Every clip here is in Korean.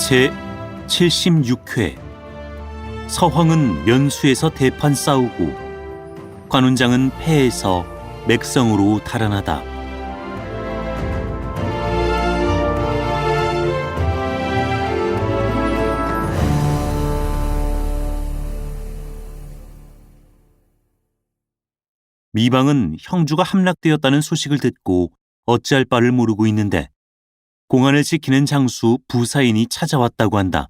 제76회 서황은 면수에서 대판 싸우고 관운장은 패에서 맥성으로 달아나다. 미방은 형주가 함락되었다는 소식을 듣고 어찌할 바를 모르고 있는데 공안을 지키는 장수 부사인이 찾아왔다고 한다.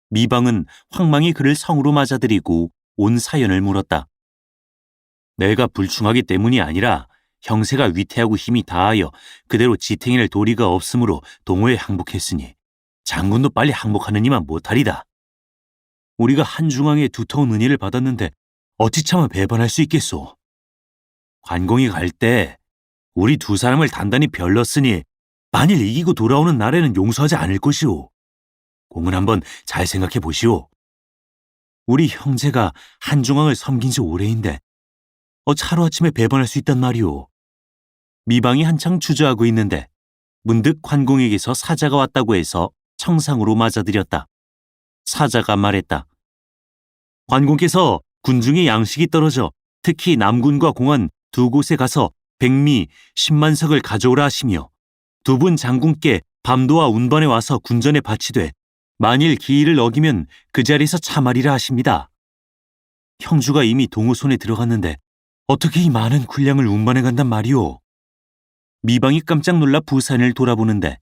미방은 황망히 그를 성으로 맞아들이고 온 사연을 물었다. 내가 불충하기 때문이 아니라 형세가 위태하고 힘이 다하여 그대로 지탱해낼 도리가 없으므로 동호에 항복했으니 장군도 빨리 항복하느니만 못하리다. 우리가 한중왕의 두터운 은혜를 받았는데 어찌 차마 배반할 수 있겠소. 관공이 갈 때 우리 두 사람을 단단히 별렀으니 만일 이기고 돌아오는 날에는 용서하지 않을 것이오. 공은 한번 잘 생각해 보시오. 우리 형제가 한중왕을 섬긴 지 오래인데 어찌 하루아침에 배반할 수 있단 말이오. 미방이 한창 주저하고 있는데 문득 관공에게서 사자가 왔다고 해서 청상으로 맞아들였다. 사자가 말했다. 관공께서 군중의 양식이 떨어져 특히 남군과 공안 두 곳에 가서 백미 10만석을 가져오라 하시며 두 분 장군께 밤도와 운반에 와서 군전에 바치되 만일 기일을 어기면 그 자리에서 참하리라 하십니다. 형주가 이미 동호 손에 들어갔는데 어떻게 이 많은 군량을 운반해 간단 말이오. 미방이 깜짝 놀라 부사인을 돌아보는데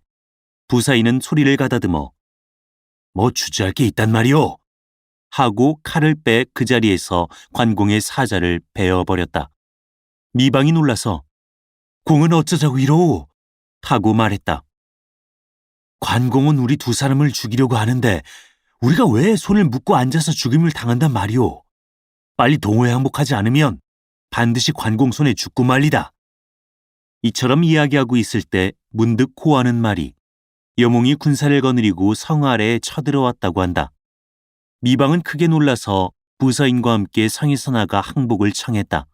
부사인은 소리를 가다듬어 뭐 주저할 게 있단 말이오 하고 칼을 빼 그 자리에서 관공의 사자를 베어버렸다. 미방이 놀라서 공은 어쩌자고 이러오 하고 말했다. 관공은 우리 두 사람을 죽이려고 하는데 우리가 왜 손을 묶고 앉아서 죽임을 당한단 말이오. 빨리 동호회 항복하지 않으면 반드시 관공 손에 죽고 말리다. 이처럼 이야기하고 있을 때 문득 호하는 말이 여몽이 군사를 거느리고 성 아래에 쳐들어왔다고 한다. 미방은 크게 놀라서 부사인과 함께 성에서 나가 항복을 청했다.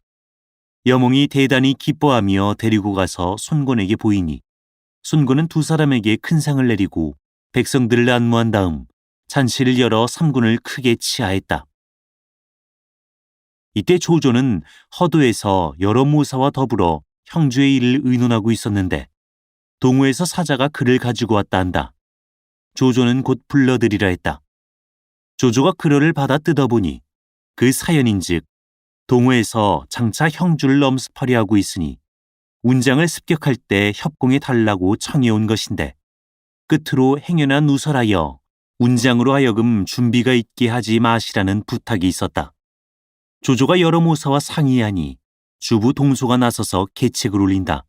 여몽이 대단히 기뻐하며 데리고 가서 손곤에게 보이니 손곤은 두 사람에게 큰 상을 내리고 백성들을 안무한 다음 잔치를 열어 삼군을 크게 치하했다. 이때 조조는 허도에서 여러 모사와 더불어 형주의 일을 의논하고 있었는데 동호에서 사자가 그를 가지고 왔다 한다. 조조는 곧 불러들이라 했다. 조조가 그러를 받아 뜯어보니 그 사연인즉 동호에서 장차 형주를 엄습하려 하고 있으니 운장을 습격할 때 협공에 달라고 청해온 것인데 끝으로 행여나 누설하여 운장으로 하여금 준비가 있게 하지 마시라는 부탁이 있었다. 조조가 여러 모사와 상의하니 주부 동소가 나서서 계책을 올린다.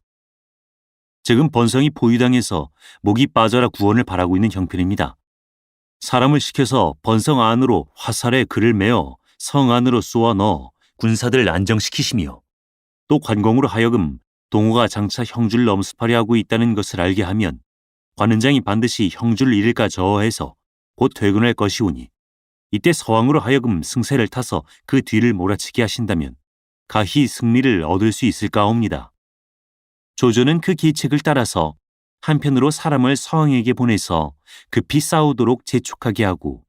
지금 번성이 포위당해서 목이 빠져라 구원을 바라고 있는 형편입니다. 사람을 시켜서 번성 안으로 화살에 그를 메어 성 안으로 쏘아 넣어 군사들을 안정시키시며 또 관공으로 하여금 동호가 장차 형주를 엄습하려 하고 있다는 것을 알게 하면 관은장이 반드시 형주를 잃을까 저어해서 곧 퇴근할 것이오니 이때 서왕으로 하여금 승세를 타서 그 뒤를 몰아치게 하신다면 가히 승리를 얻을 수 있을까옵니다. 조조는 그 계책을 따라서 한편으로 사람을 서왕에게 보내서 급히 싸우도록 재촉하게 하고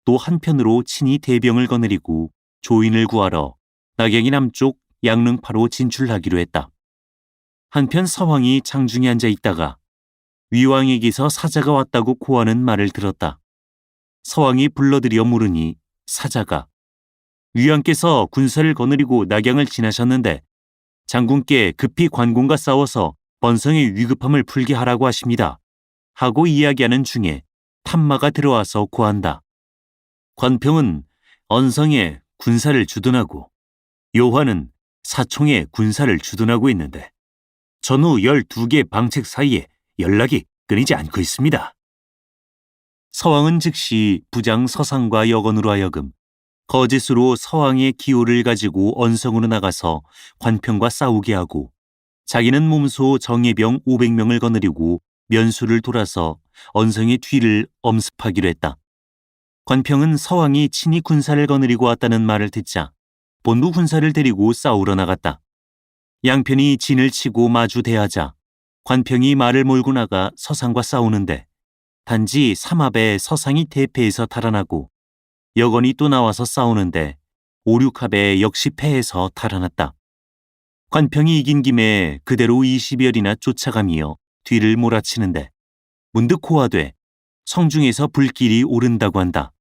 또 한편으로 친히 대병을 거느리고 조인을 구하러 낙양이 남쪽 양릉파로 진출하기로 했다. 한편 서왕이 장중에 앉아 있다가 위왕에게서 사자가 왔다고 고하는 말을 들었다. 서왕이 불러들여 물으니 사자가 위왕께서 군사를 거느리고 낙양을 지나셨는데 장군께 급히 관공과 싸워서 번성의 위급함을 풀게 하라고 하십니다. 하고 이야기하는 중에 탐마가 들어와서 고한다. 관평은 언성에 군사를 주둔하고 요환은 사총에 군사를 주둔하고 있는데 전후 12개 방책 사이에 연락이 끊이지 않고 있습니다. 서왕은 즉시 부장 서상과 여건으로 하여금 거짓으로 서왕의 기호를 가지고 언성으로 나가서 관평과 싸우게 하고 자기는 몸소 정예병 500명을 거느리고 면수를 돌아서 언성의 뒤를 엄습하기로 했다. 관평은 서왕이 친히 군사를 거느리고 왔다는 말을 듣자 본부 군사를 데리고 싸우러 나갔다. 양편이 진을 치고 마주 대하자 관평이 말을 몰고 나가 서상과 싸우는데 단지 삼합에 서상이 대패해서 달아나고 여건이 또 나와서 싸우는데 오륙합에 역시 패해서 달아났다. 관평이 이긴 김에 그대로 20여리나 쫓아가며 뒤를 몰아치는데 문득 고하되 성중에서 불길이 오른다고 한다.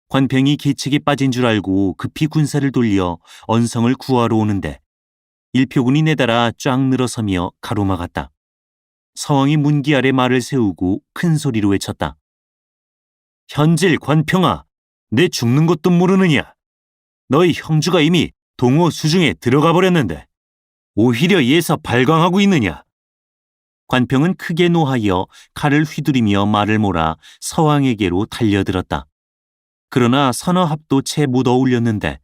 관평이 계책에 빠진 줄 알고 급히 군사를 돌려 언성을 구하러 오는데 일표군이 내달아 쫙 늘어서며 가로막았다. 서왕이 문기 아래 말을 세우고 큰 소리로 외쳤다. 현질 관평아, 내 죽는 것도 모르느냐? 너희 형주가 이미 동호 수중에 들어가 버렸는데 오히려 예서 발광하고 있느냐? 관평은 크게 노하여 칼을 휘두르며 말을 몰아 서왕에게로 달려들었다. 그러나 서너 합도 채 못 어울렸는데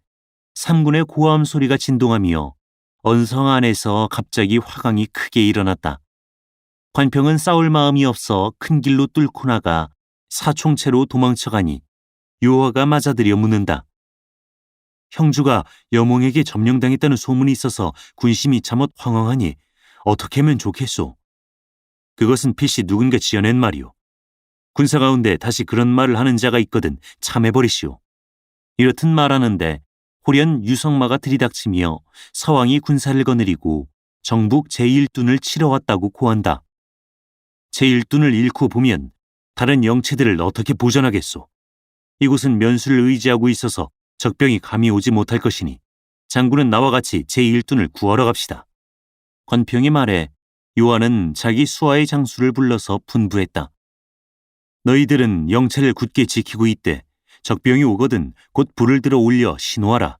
삼군의 고함 소리가 진동하며 언성 안에서 갑자기 화강이 크게 일어났다. 관평은 싸울 마음이 없어 큰 길로 뚫고 나가 사총채로 도망쳐가니 요하가 맞아들여 묻는다. 형주가 여몽에게 점령당했다는 소문이 있어서 군심이 참못 황황하니 어떻게 하면 좋겠소? 그것은 필시 누군가 지어낸 말이오. 군사 가운데 다시 그런 말을 하는 자가 있거든 참해버리시오. 이렇듯 말하는데 호련 유성마가 들이닥치며 서왕이 군사를 거느리고 정북 제1둔을 치러 왔다고 고한다. 제1둔을 잃고 보면 다른 영체들을 어떻게 보전하겠소? 이곳은 면수를 의지하고 있어서 적병이 감히 오지 못할 것이니 장군은 나와 같이 제1둔을 구하러 갑시다. 관평의 말에 요한은 자기 수하의 장수를 불러서 분부했다. 너희들은 영체를 굳게 지키고 있되 적병이 오거든 곧 불을 들어 올려 신호하라.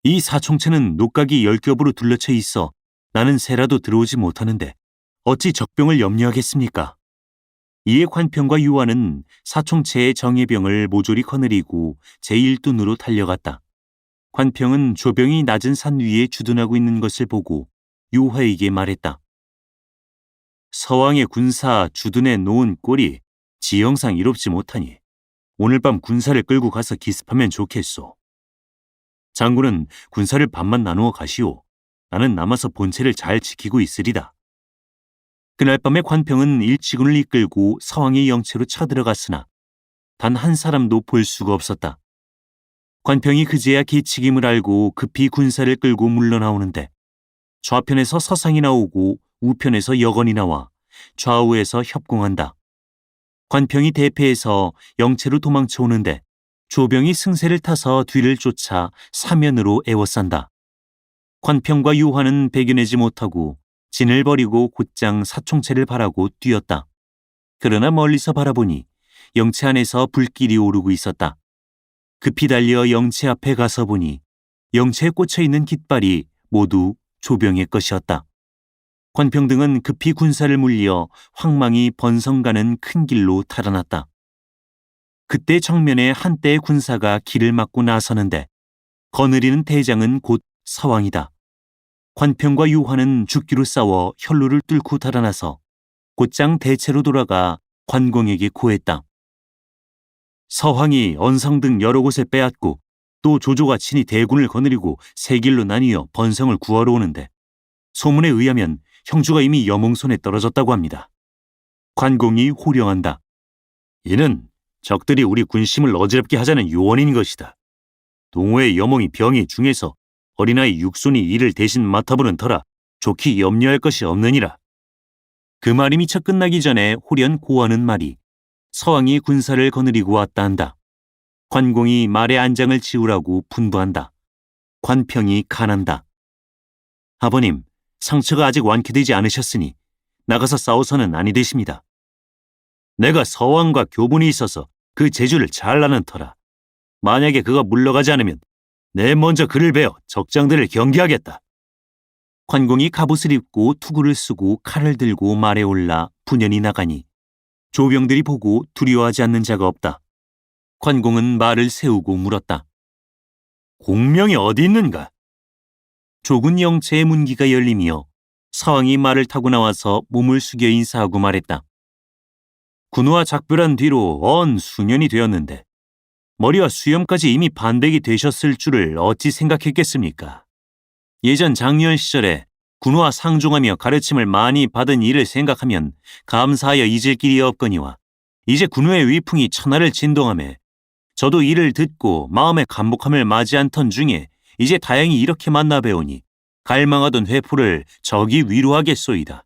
이 사총체는 녹각이 10겹으로 둘러쳐 있어 나는 새라도 들어오지 못하는데 어찌 적병을 염려하겠습니까? 이에 관평과 요한은 사총체의 정예병을 모조리 거느리고 제1둔으로 달려갔다. 관평은 조병이 낮은 산 위에 주둔하고 있는 것을 보고 요하에게 말했다. 서왕의 군사 주둔에 놓은 꼴이 지형상 이롭지 못하니 오늘 밤 군사를 끌고 가서 기습하면 좋겠소. 장군은 군사를 반만 나누어 가시오. 나는 남아서 본체를 잘 지키고 있으리다. 그날 밤에 관평은 일치군을 이끌고 서왕의 영체로 쳐들어갔으나 단 한 사람도 볼 수가 없었다. 관평이 그제야 계책임을 알고 급히 군사를 끌고 물러나오는데 좌편에서 서상이 나오고 우편에서 여건이 나와 좌우에서 협공한다. 관평이 대패해서 영체로 도망쳐오는데 조병이 승세를 타서 뒤를 쫓아 사면으로 에워싼다. 관평과 요한은 배겨내지 못하고 진을 버리고 곧장 사총체를 바라고 뛰었다. 그러나 멀리서 바라보니 영체 안에서 불길이 오르고 있었다. 급히 달려 영체 앞에 가서 보니 영체에 꽂혀있는 깃발이 모두 조병의 것이었다. 관평 등은 급히 군사를 물려 황망이 번성가는 큰 길로 달아났다. 그때 정면에 한때의 군사가 길을 막고 나서는데 거느리는 대장은 곧 서왕이다. 관평과 요한은 죽기로 싸워 혈로를 뚫고 달아나서 곧장 대체로 돌아가 관공에게 고했다. 서황이 언성 등 여러 곳에 빼앗고 또 조조가 친히 대군을 거느리고 세 길로 나뉘어 번성을 구하러 오는데 소문에 의하면 형주가 이미 여몽 손에 떨어졌다고 합니다. 관공이 호령한다. 이는 적들이 우리 군심을 어지럽게 하자는 요원인 것이다. 동호의 여몽이 병이 중해서 어린아이 육손이 이를 대신 맡아보는 터라 좋게 염려할 것이 없느니라. 그 말이 미처 끝나기 전에 호련 고하는 말이 서왕이 군사를 거느리고 왔다 한다. 관공이 말의 안장을 지우라고 분부한다. 관평이 간한다. 아버님, 상처가 아직 완쾌되지 않으셨으니 나가서 싸워서는 아니 되십니다. 내가 서왕과 교분이 있어서 그 재주를 잘 아는 터라. 만약에 그가 물러가지 않으면 내 먼저 그를 베어 적장들을 경계하겠다. 관공이 갑옷을 입고 투구를 쓰고 칼을 들고 말에 올라 분연히 나가니 조병들이 보고 두려워하지 않는 자가 없다. 관공은 말을 세우고 물었다. 공명이 어디 있는가? 조군 영체의 문기가 열리며 서왕이 말을 타고 나와서 몸을 숙여 인사하고 말했다. 군우와 작별한 뒤로 언 수년이 되었는데 머리와 수염까지 이미 반백이 되셨을 줄을 어찌 생각했겠습니까? 예전 장년 시절에 군우와 상종하며 가르침을 많이 받은 일을 생각하면 감사하여 잊을 길이 없거니와 이제 군우의 위풍이 천하를 진동하매 저도 이를 듣고 마음의 감복함을 맞이 않던 중에 이제 다행히 이렇게 만나 뵈오니 갈망하던 회포를 적이 위로하겠소이다.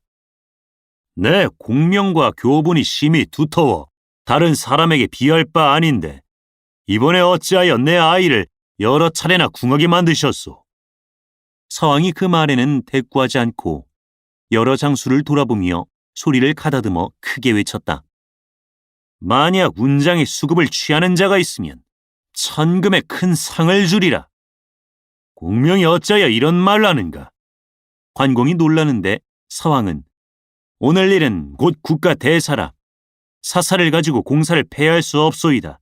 내 공명과 교분이 심히 두터워 다른 사람에게 비할 바 아닌데 이번에 어찌하여 내 아이를 여러 차례나 궁하게 만드셨소? 서왕이 그 말에는 대꾸하지 않고 여러 장수를 돌아보며 소리를 가다듬어 크게 외쳤다. 만약 운장의 수급을 취하는 자가 있으면 천금의 큰 상을 주리라. 공명이 어찌하여 이런 말을 하는가? 관공이 놀라는데 서왕은 오늘 일은 곧 국가 대사라. 사사를 가지고 공사를 폐할 수 없소이다.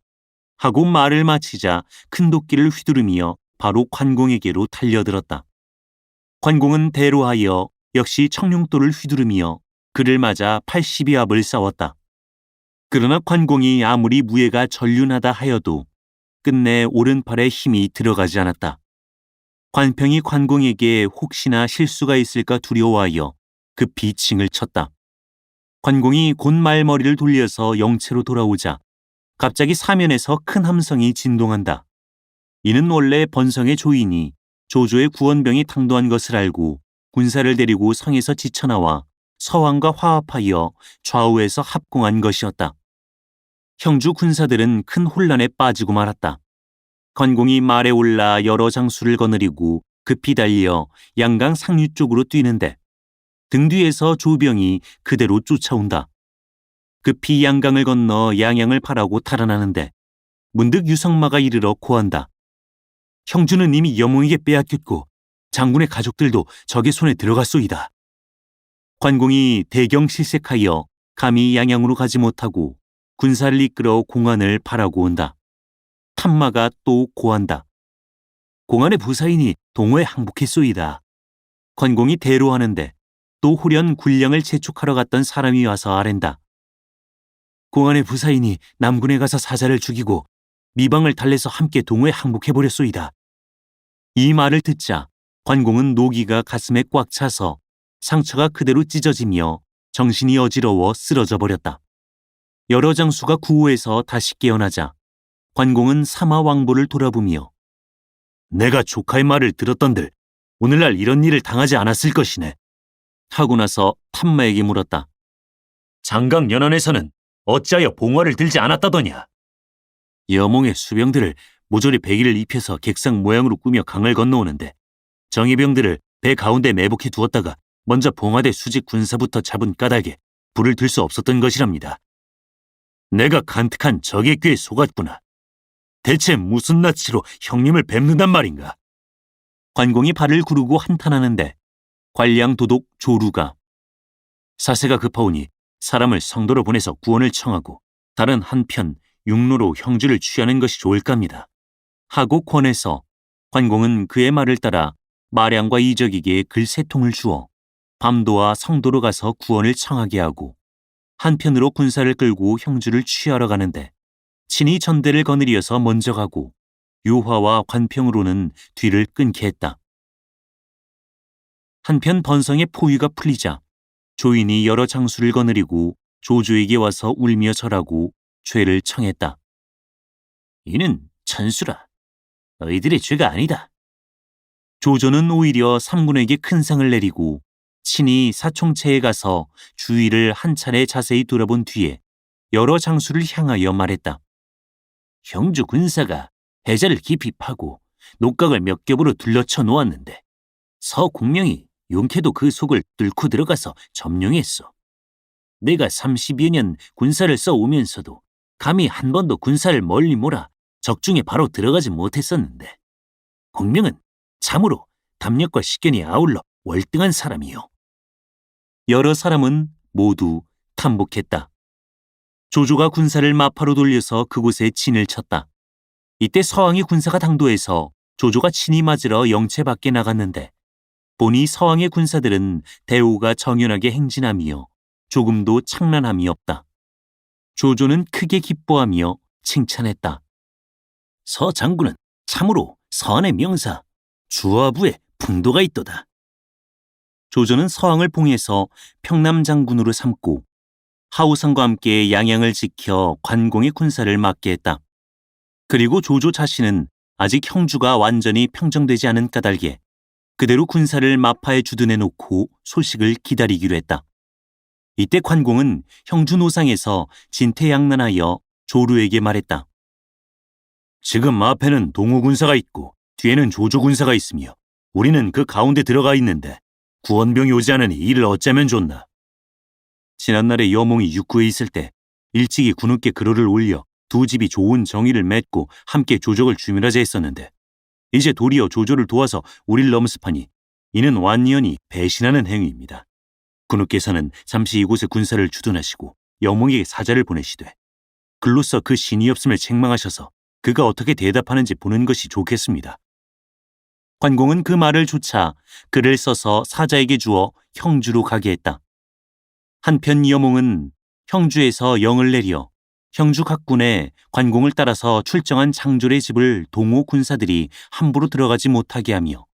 하고 말을 마치자 큰 도끼를 휘두르며 바로 관공에게로 달려들었다. 관공은 대로하여 역시 청룡도를 휘두르며 그를 맞아 80여 합을 싸웠다. 그러나 관공이 아무리 무예가 전륜하다 하여도 끝내 오른팔에 힘이 들어가지 않았다. 관평이 관공에게 혹시나 실수가 있을까 두려워하여 급히 징을 쳤다. 관공이 곧 말머리를 돌려서 영체로 돌아오자 갑자기 사면에서 큰 함성이 진동한다. 이는 원래 번성의 조인이 조조의 구원병이 당도한 것을 알고 군사를 데리고 성에서 지쳐나와 서왕과 화합하여 좌우에서 합공한 것이었다. 형주 군사들은 큰 혼란에 빠지고 말았다. 관공이 말에 올라 여러 장수를 거느리고 급히 달려 양강 상류 쪽으로 뛰는데 등 뒤에서 조병이 그대로 쫓아온다. 급히 양강을 건너 양양을 바라고 달아나는데 문득 유성마가 이르러 고한다. 형주는 이미 여몽에게 빼앗겼고 장군의 가족들도 적의 손에 들어갔소이다. 관공이 대경실색하여 감히 양양으로 가지 못하고 군사를 이끌어 공안을 바라고 온다. 탐마가 또 고한다. 공안의 부사인이 동호에 항복했소이다. 관공이 대로하는데 또 호련 군량을 재촉하러 갔던 사람이 와서 아랜다. 공안의 부사인이 남군에 가서 사자를 죽이고 미방을 달래서 함께 동호에 항복해버렸소이다. 이 말을 듣자 관공은 노기가 가슴에 꽉 차서 상처가 그대로 찢어지며 정신이 어지러워 쓰러져 버렸다. 여러 장수가 구호해서 다시 깨어나자 관공은 사마왕보를 돌아보며 내가 조카의 말을 들었던들 오늘날 이런 일을 당하지 않았을 것이네. 하고 나서 탐마에게 물었다. 장강 연안에서는 어찌하여 봉화를 들지 않았다더냐? 여몽의 수병들을 모조리 배기를 입혀서 객상 모양으로 꾸며 강을 건너오는데 정예병들을 배 가운데 매복해 두었다가 먼저 봉화대 수직 군사부터 잡은 까닭에 불을 들 수 없었던 것이랍니다. 내가 간특한 적의 꾀에 속았구나. 대체 무슨 낯으로 형님을 뵙는단 말인가? 관공이 발을 구르고 한탄하는데 관량 도독 조루가 사세가 급하오니 사람을 성도로 보내서 구원을 청하고 다른 한편 육로로 형주를 취하는 것이 좋을까 합니다. 하고 권해서 관공은 그의 말을 따라 마량과 이적에게 글 3통을 주어 밤도와 성도로 가서 구원을 청하게 하고 한편으로 군사를 끌고 형주를 취하러 가는데 친히 전대를 거느리어서 먼저 가고 요화와 관평으로는 뒤를 끊게 했다. 한편 번성의 포위가 풀리자 조인이 여러 장수를 거느리고 조조에게 와서 울며 절하고 죄를 청했다. 이는 천수라. 너희들의 죄가 아니다. 조조는 오히려 삼군에게 큰 상을 내리고 친히 사총체에 가서 주위를 한 차례 자세히 돌아본 뒤에 여러 장수를 향하여 말했다. 형주 군사가 해자를 깊이 파고 녹각을 몇 겹으로 둘러쳐 놓았는데 서공명이 용케도 그 속을 뚫고 들어가서 점령했어. 내가 30여 년 군사를 써오면서도 감히 한 번도 군사를 멀리 몰아 적중에 바로 들어가지 못했었는데 공명은 참으로 담력과 식견이 아울러 월등한 사람이요. 여러 사람은 모두 탐복했다. 조조가 군사를 마파로 돌려서 그곳에 진을 쳤다. 이때 서왕이 군사가 당도해서 조조가 친히 맞으러 영체 밖에 나갔는데 보니 서왕의 군사들은 대우가 정연하게 행진하며 조금도 창란함이 없다. 조조는 크게 기뻐하며 칭찬했다. 서 장군은 참으로 서안의 명사 주화부에 풍도가 있도다. 조조는 서왕을 봉해서 평남 장군으로 삼고 하우상과 함께 양양을 지켜 관공의 군사를 막게 했다. 그리고 조조 자신은 아직 형주가 완전히 평정되지 않은 까닭에 그대로 군사를 마파에 주둔해 놓고 소식을 기다리기로 했다. 이때 관공은 형주 노상에서 진퇴양난하여 조루에게 말했다. 지금 앞에는 동호 군사가 있고 뒤에는 조조 군사가 있으며 우리는 그 가운데 들어가 있는데 구원병이 오지 않으니 이를 어쩌면 좋나. 지난날에 여몽이 육구에 있을 때 일찍이 군우께 글을 올려 두 집이 좋은 정의를 맺고 함께 조적을 주민하자 했었는데 이제 도리어 조조를 도와서 우리를 넘습하니 이는 완연히 배신하는 행위입니다. 군우께서는 잠시 이곳에 군사를 주둔하시고 여몽에게 사자를 보내시되 글로써 그 신이 없음을 책망하셔서 그가 어떻게 대답하는지 보는 것이 좋겠습니다. 관공은 그 말을 조차 글을 써서 사자에게 주어 형주로 가게 했다. 한편 여몽은 형주에서 영을 내려 형주 각군에 관공을 따라서 출정한 장졸의 집을 동호 군사들이 함부로 들어가지 못하게 하며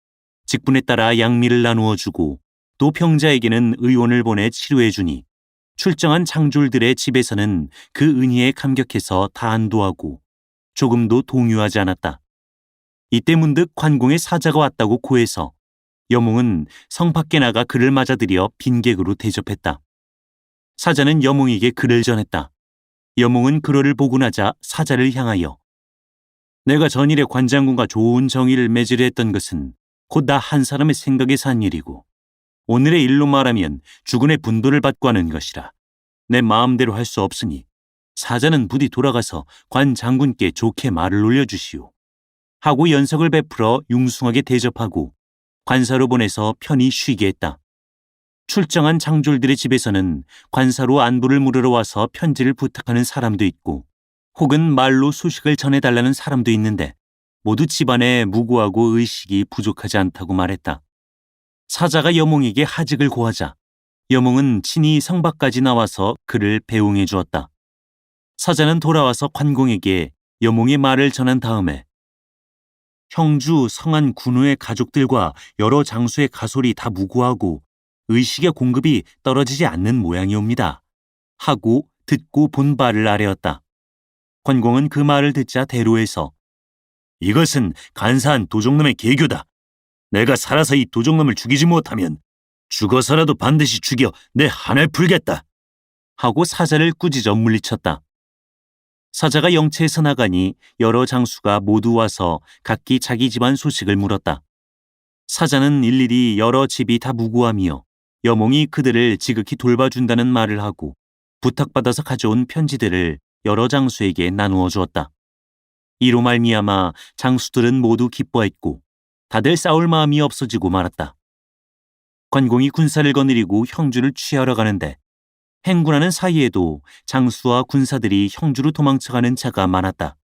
직분에 따라 양미를 나누어 주고 또 병자에게는 의원을 보내 치료해 주니 출정한 장졸들의 집에서는 그 은혜에 감격해서 다 안도하고 조금도 동요하지 않았다. 이때 문득 관공의 사자가 왔다고 고해서 여몽은 성 밖에 나가 그를 맞아들여 빈객으로 대접했다. 사자는 여몽에게 글을 전했다. 여몽은 그러를 보고 나자 사자를 향하여 내가 전일에 관장군과 좋은 정의를 맺으려 했던 것은 곧 나 한 사람의 생각에서 한 일이고 오늘의 일로 말하면 주군의 분도를 받고 하는 것이라 내 마음대로 할 수 없으니 사자는 부디 돌아가서 관 장군께 좋게 말을 올려주시오. 하고 연석을 베풀어 융숭하게 대접하고 관사로 보내서 편히 쉬게 했다. 출정한 장졸들의 집에서는 관사로 안부를 물으러 와서 편지를 부탁하는 사람도 있고 혹은 말로 소식을 전해달라는 사람도 있는데 모두 집안에 무고하고 의식이 부족하지 않다고 말했다. 사자가 여몽에게 하직을 고하자 여몽은 친히 성 밖까지 나와서 그를 배웅해 주었다. 사자는 돌아와서 관공에게 여몽의 말을 전한 다음에 형주 성안 군우의 가족들과 여러 장수의 가솔이 다 무고하고 의식의 공급이 떨어지지 않는 모양이옵니다. 하고 듣고 본 바를 아뢰었다. 관공은 그 말을 듣자 대로해서 이것은 간사한 도적놈의 계교다. 내가 살아서 이 도적놈을 죽이지 못하면 죽어서라도 반드시 죽여 내 한을 풀겠다. 하고 사자를 꾸짖어 물리쳤다. 사자가 영체에서 나가니 여러 장수가 모두 와서 각기 자기 집안 소식을 물었다. 사자는 일일이 여러 집이 다 무고하며 여몽이 그들을 지극히 돌봐준다는 말을 하고 부탁받아서 가져온 편지들을 여러 장수에게 나누어 주었다. 이로 말미암아 장수들은 모두 기뻐했고 다들 싸울 마음이 없어지고 말았다. 관공이 군사를 거느리고 형주를 취하러 가는데 행군하는 사이에도 장수와 군사들이 형주로 도망쳐가는 자가 많았다.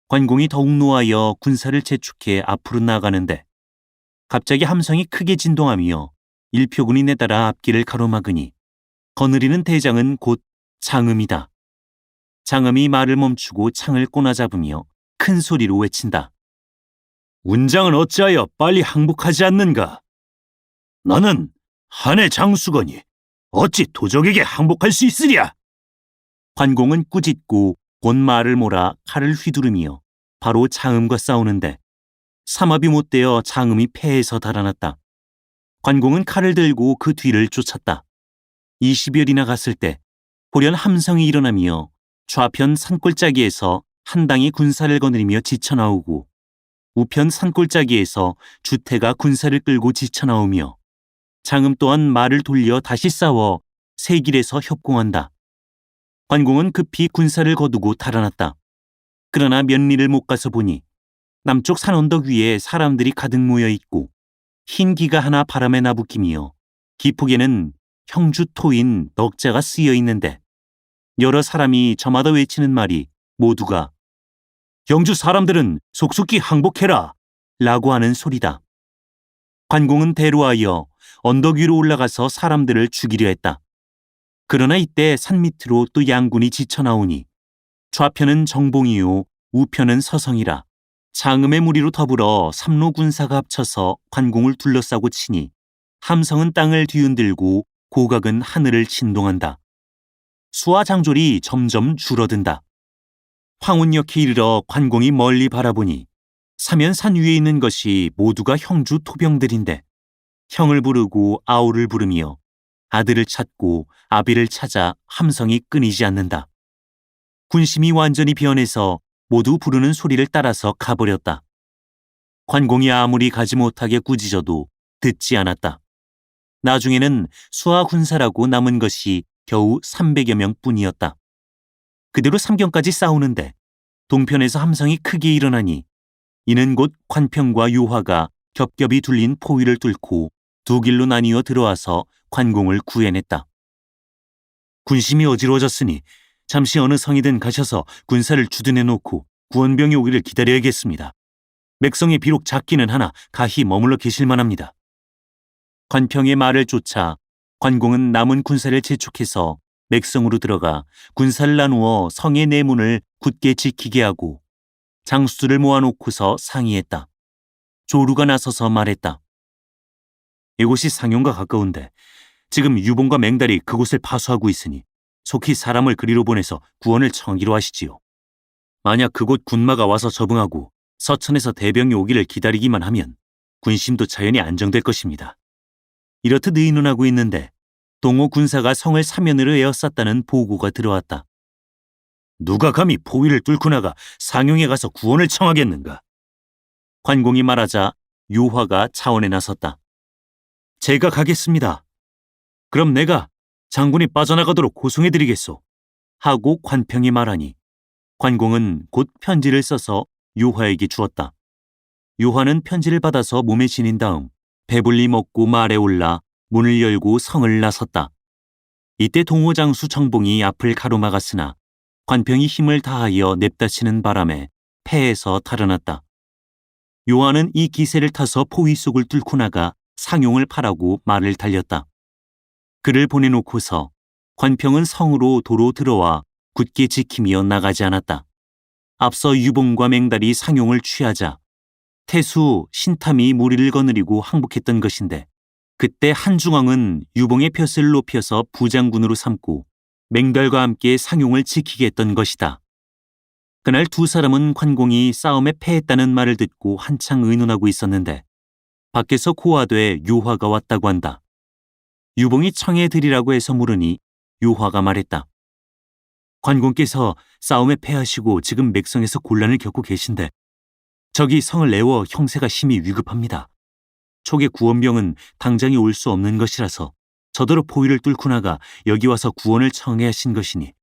관공이 더욱 노하여 군사를 재촉해 앞으로 나아가는데 갑자기 함성이 크게 진동하며 일표군이 내따라 앞길을 가로막으니 거느리는 대장은 곧 장음이다. 장음이 말을 멈추고 창을 꼬나잡으며 큰 소리로 외친다. 운장은 어찌하여 빨리 항복하지 않는가? 나는 한해 장수거니 어찌 도적에게 항복할 수 있으랴? 관공은 꾸짖고 곧 말을 몰아 칼을 휘두르며 바로 장음과 싸우는데 삼합이 못되어 장음이 패해서 달아났다. 관공은 칼을 들고 그 뒤를 쫓았다. 20여리나 갔을 때 호련 함성이 일어나며 좌편 산골짜기에서 한 당이 군사를 거느리며 지쳐나오고 우편 산골짜기에서 주태가 군사를 끌고 지쳐나오며 장음 또한 말을 돌려 다시 싸워 새 길에서 협공한다. 관공은 급히 군사를 거두고 달아났다. 그러나 몇 리를 못 가서 보니 남쪽 산 언덕 위에 사람들이 가득 모여 있고 흰 기가 하나 바람에 나부끼며 기폭에는 형주 토인 넉자가 쓰여 있는데 여러 사람이 저마다 외치는 말이 모두가 영주 사람들은 속속히 항복해라 라고 하는 소리다. 관공은 대로하여 언덕 위로 올라가서 사람들을 죽이려 했다. 그러나 이때 산 밑으로 또 양군이 지쳐나오니 좌편은 정봉이요 우편은 서성이라 장음의 무리로 더불어 삼로 군사가 합쳐서 관공을 둘러싸고 치니 함성은 땅을 뒤흔들고 고각은 하늘을 진동한다. 수와 장졸이 점점 줄어든다. 황운역에 이르러 관공이 멀리 바라보니 사면산 위에 있는 것이 모두가 형주 토병들인데 형을 부르고 아우를 부르며 아들을 찾고 아비를 찾아 함성이 끊이지 않는다. 군심이 완전히 변해서 모두 부르는 소리를 따라서 가버렸다. 관공이 아무리 가지 못하게 꾸짖어도 듣지 않았다. 나중에는 수하 군사라고 남은 것이 겨우 300여 명뿐이었다. 그대로 삼경까지 싸우는데 동편에서 함성이 크게 일어나니 이는 곧 관평과 유화가 겹겹이 둘린 포위를 뚫고 두 길로 나뉘어 들어와서 관공을 구해냈다. 군심이 어지러워졌으니 잠시 어느 성이든 가셔서 군사를 주둔해 놓고 구원병이 오기를 기다려야겠습니다. 맥성이 비록 작기는 하나 가히 머물러 계실 만합니다. 관평의 말을 쫓아 관공은 남은 군사를 재촉해서 맥성으로 들어가 군사를 나누어 성의 내문을 굳게 지키게 하고 장수들을 모아놓고서 상의했다. 조루가 나서서 말했다. 이곳이 상용과 가까운데 지금 유봉과 맹달이 그곳을 파수하고 있으니 속히 사람을 그리로 보내서 구원을 청하기로 하시지요. 만약 그곳 군마가 와서 접응하고 서천에서 대병이 오기를 기다리기만 하면 군심도 자연히 안정될 것입니다. 이렇듯 의논하고 있는데 동호 군사가 성을 사면으로 에워쌌다는 보고가 들어왔다. 누가 감히 포위를 뚫고 나가 상용에 가서 구원을 청하겠는가? 관공이 말하자 유화가 차원에 나섰다. 제가 가겠습니다. 그럼 내가 장군이 빠져나가도록 고송해드리겠소. 하고 관평이 말하니 관공은 곧 편지를 써서 유화에게 주었다. 유화는 편지를 받아서 몸에 지닌 다음 배불리 먹고 말에 올라 문을 열고 성을 나섰다. 이때 동호장수 정봉이 앞을 가로막았으나 관평이 힘을 다하여 냅다치는 바람에 패에서 달아났다. 요한은 이 기세를 타서 포위 속을 뚫고 나가 상용을 파라고 말을 달렸다. 그를 보내놓고서 관평은 성으로 도로 들어와 굳게 지키며 나가지 않았다. 앞서 유봉과 맹달이 상용을 취하자 태수, 신탐이 무리를 거느리고 항복했던 것인데 그때 한중왕은 유봉의 벼슬을 높여서 부장군으로 삼고 맹달과 함께 상용을 지키게 했던 것이다. 그날 두 사람은 관공이 싸움에 패했다는 말을 듣고 한창 의논하고 있었는데 밖에서 고하되 유화가 왔다고 한다. 유봉이 청해드리라고 해서 물으니 유화가 말했다. 관공께서 싸움에 패하시고 지금 맥성에서 곤란을 겪고 계신데 저기 성을 내워 형세가 심히 위급합니다. 촉의 구원병은 당장에 올 수 없는 것이라서 저더러 포위를 뚫고 나가 여기 와서 구원을 청해 하신 것이니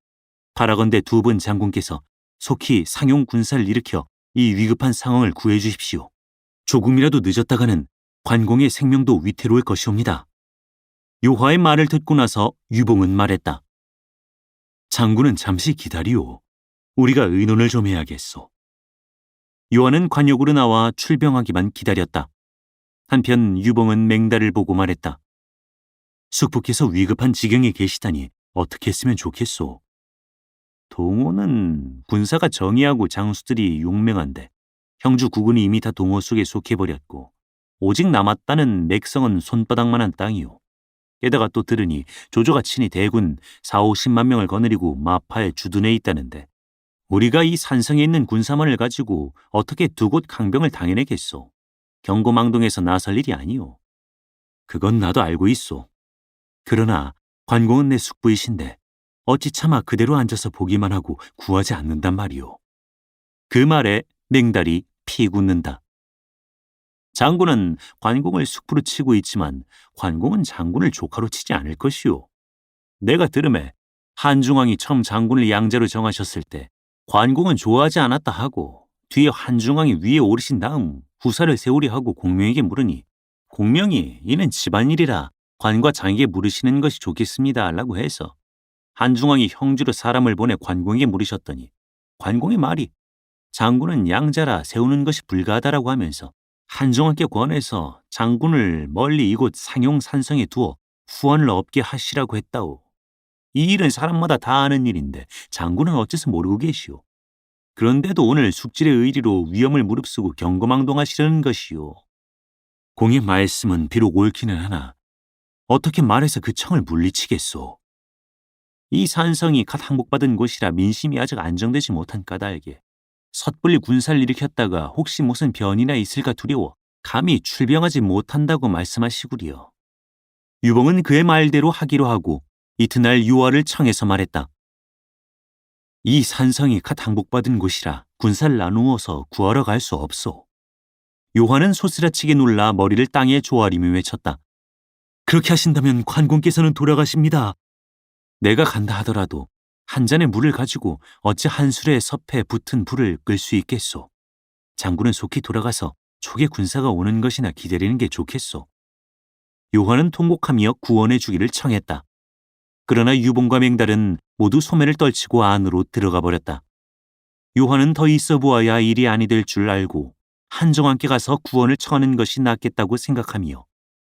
바라건대 두 분 장군께서 속히 상용 군사를 일으켜 이 위급한 상황을 구해 주십시오. 조금이라도 늦었다가는 관공의 생명도 위태로울 것이옵니다. 요화의 말을 듣고 나서 유봉은 말했다. 장군은 잠시 기다리오. 우리가 의논을 좀 해야겠소. 요한은 관역으로 나와 출병하기만 기다렸다. 한편 유봉은 맹달을 보고 말했다. 숙부께서 위급한 지경에 계시다니 어떻게 했으면 좋겠소. 동호는 군사가 정의하고 장수들이 용맹한데 형주 국군이 이미 다 동호 속에 속해버렸고 오직 남았다는 맥성은 손바닥만한 땅이오. 게다가 또 들으니 조조가 친히 대군 4,50만 명을 거느리고 마파에 주둔해 있다는데 우리가 이 산성에 있는 군사만을 가지고 어떻게 두 곳 강병을 당해내겠소. 경고망동에서 나설 일이 아니오. 그건 나도 알고 있소. 그러나 관공은 내 숙부이신데 어찌 차마 그대로 앉아서 보기만 하고 구하지 않는단 말이오. 그 말에 맹달이 피웃는다. 장군은 관공을 숙부로 치고 있지만 관공은 장군을 조카로 치지 않을 것이오. 내가 들음에 한중왕이 처음 장군을 양자로 정하셨을 때 관공은 좋아하지 않았다 하고 뒤에 한중왕이 위에 오르신 다음 후사를 세우리 하고 공명에게 물으니 공명이 이는 집안일이라 관과 장에게 물으시는 것이 좋겠습니다 라고 해서 한중왕이 형주로 사람을 보내 관공에게 물으셨더니 관공의 말이 장군은 양자라 세우는 것이 불가하다라고 하면서 한중왕께 권해서 장군을 멀리 이곳 상용 산성에 두어 후원을 얻게 하시라고 했다오. 이 일은 사람마다 다 아는 일인데 장군은 어째서 모르고 계시오. 그런데도 오늘 숙질의 의리로 위험을 무릅쓰고 경거망동하시려는 것이오. 공의 말씀은 비록 옳기는 하나 어떻게 말해서 그 청을 물리치겠소. 이 산성이 갓 항복받은 곳이라 민심이 아직 안정되지 못한 까닭에 섣불리 군사를 일으켰다가 혹시 무슨 변이나 있을까 두려워 감히 출병하지 못한다고 말씀하시구려. 유봉은 그의 말대로 하기로 하고 이튿날 유화를 청해서 말했다. 이 산성이 갓 항복받은 곳이라 군사를 나누어서 구하러 갈 수 없소. 요한은 소스라치게 놀라 머리를 땅에 조아리며 외쳤다. 그렇게 하신다면 관공께서는 돌아가십니다. 내가 간다 하더라도 한 잔의 물을 가지고 어찌 한 술의 섭에 붙은 불을 끌 수 있겠소. 장군은 속히 돌아가서 초계 군사가 오는 것이나 기다리는 게 좋겠소. 요한은 통곡하며 구원해 주기를 청했다. 그러나 유봉과 맹달은 모두 소매를 떨치고 안으로 들어가 버렸다. 요한은 더 있어 보아야 일이 아니 될 줄 알고 한정왕께 가서 구원을 청하는 것이 낫겠다고 생각하며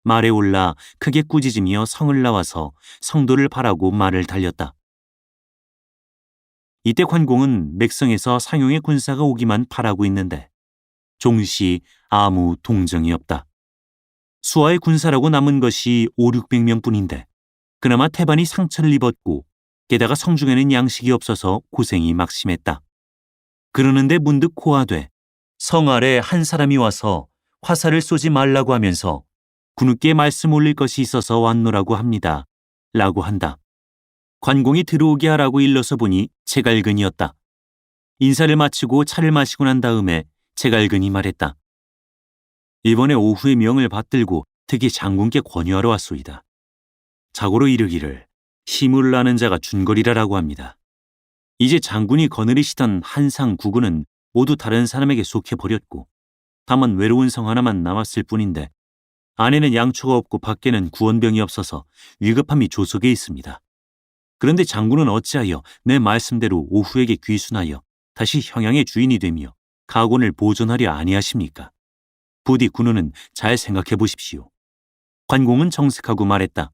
말에 올라 크게 꾸짖으며 성을 나와서 성도를 바라고 말을 달렸다. 이때 관공은 맥성에서 상용의 군사가 오기만 바라고 있는데 종시 아무 동정이 없다. 수하의 군사라고 남은 것이 500~600명뿐인데 그나마 태반이 상처를 입었고 게다가 성중에는 양식이 없어서 고생이 막심했다. 그러는데 문득 고하되 성 아래 한 사람이 와서 화살을 쏘지 말라고 하면서 군우께 말씀 올릴 것이 있어서 왔노라고 합니다. 라고 한다. 관공이 들어오게 하라고 일러서 보니 제갈근이었다. 인사를 마치고 차를 마시고 난 다음에 제갈근이 말했다. 이번에 오후에 명을 받들고 특히 장군께 권유하러 왔소이다. 자고로 이르기를 힘을 아는 자가 준거리라라고 합니다. 이제 장군이 거느리시던 한상 구군은 모두 다른 사람에게 속해버렸고 다만 외로운 성 하나만 남았을 뿐인데 안에는 양초가 없고 밖에는 구원병이 없어서 위급함이 조속에 있습니다. 그런데 장군은 어찌하여 내 말씀대로 오후에게 귀순하여 다시 형양의 주인이 되며 가곤을 보존하려 아니하십니까? 부디 군우는 잘 생각해 보십시오. 관공은 정색하고 말했다.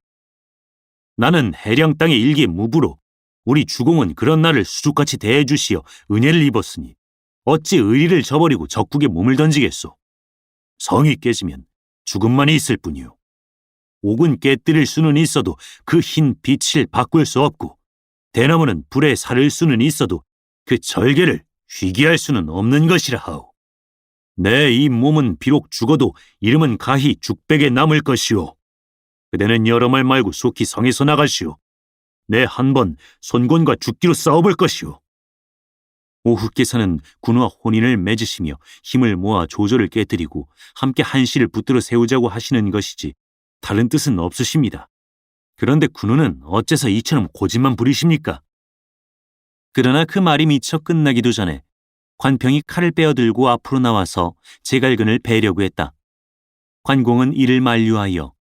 나는 해령 땅의 일개 무부로 우리 주공은 그런 나를 수족같이 대해주시어 은혜를 입었으니 어찌 의리를 저버리고 적국에 몸을 던지겠소. 성이 깨지면 죽음만이 있을 뿐이요. 옥은 깨뜨릴 수는 있어도 그 흰 빛을 바꿀 수 없고 대나무는 불에 살을 수는 있어도 그 절개를 휘기할 수는 없는 것이라 하오. 내 이 몸은 비록 죽어도 이름은 가히 죽백에 남을 것이오. 그대는 여러 말 말고 속히 성에서 나가시오. 내 한 번 손권과 죽기로 싸워볼 것이오. 오후께서는 군우와 혼인을 맺으시며 힘을 모아 조조를 깨뜨리고 함께 한시를 붙들어 세우자고 하시는 것이지 다른 뜻은 없으십니다. 그런데 군우는 어째서 이처럼 고집만 부리십니까? 그러나 그 말이 미처 끝나기도 전에 관평이 칼을 빼어들고 앞으로 나와서 제갈근을 베려고 했다. 관공은 이를 만류하여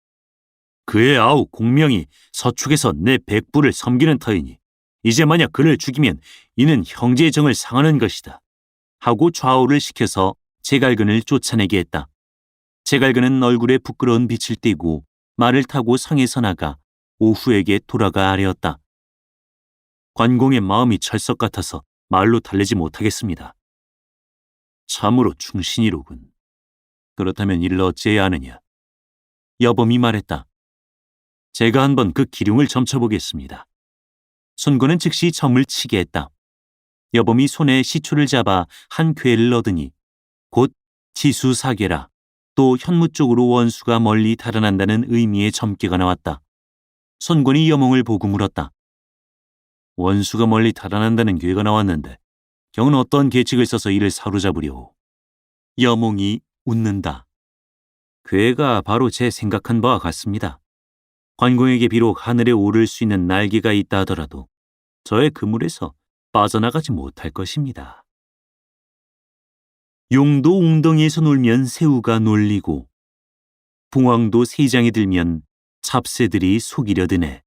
그의 아우 공명이 서축에서 내 백부를 섬기는 터이니 이제 만약 그를 죽이면 이는 형제의 정을 상하는 것이다. 하고 좌우를 시켜서 제갈근을 쫓아내게 했다. 제갈근은 얼굴에 부끄러운 빛을 띠고 말을 타고 성에서 나가 오후에게 돌아가 아뢰었다. 관공의 마음이 철석 같아서 말로 달래지 못하겠습니다. 참으로 충신이로군. 그렇다면 이를 어찌해야 하느냐? 여범이 말했다. 제가 한번 그 기륭을 점쳐보겠습니다. 손권은 즉시 점을 치게 했다. 여범이 손에 시초를 잡아 한 궤를 얻으니 곧 지수사계라 또 현무 쪽으로 원수가 멀리 달아난다는 의미의 점괘가 나왔다. 손권이 여몽을 보고 물었다. 원수가 멀리 달아난다는 궤가 나왔는데 경은 어떤 계책을 써서 이를 사로잡으려오? 여몽이 웃는다. 궤가 바로 제 생각한 바와 같습니다. 관공에게 비록 하늘에 오를 수 있는 날개가 있다 하더라도 저의 그물에서 빠져나가지 못할 것입니다. 용도 웅덩이에서 놀면 새우가 놀리고 봉황도 세장에 들면 잡새들이 속이려 드네.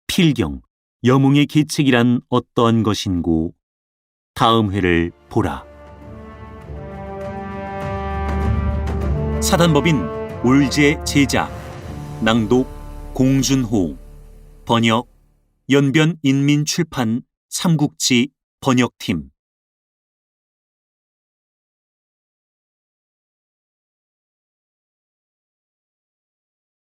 필경, 여몽의 계책이란 어떠한 것인고 다음 회를 보라. 사단법인 올제 제작 낭독 공준호 번역 연변인민출판 삼국지 번역팀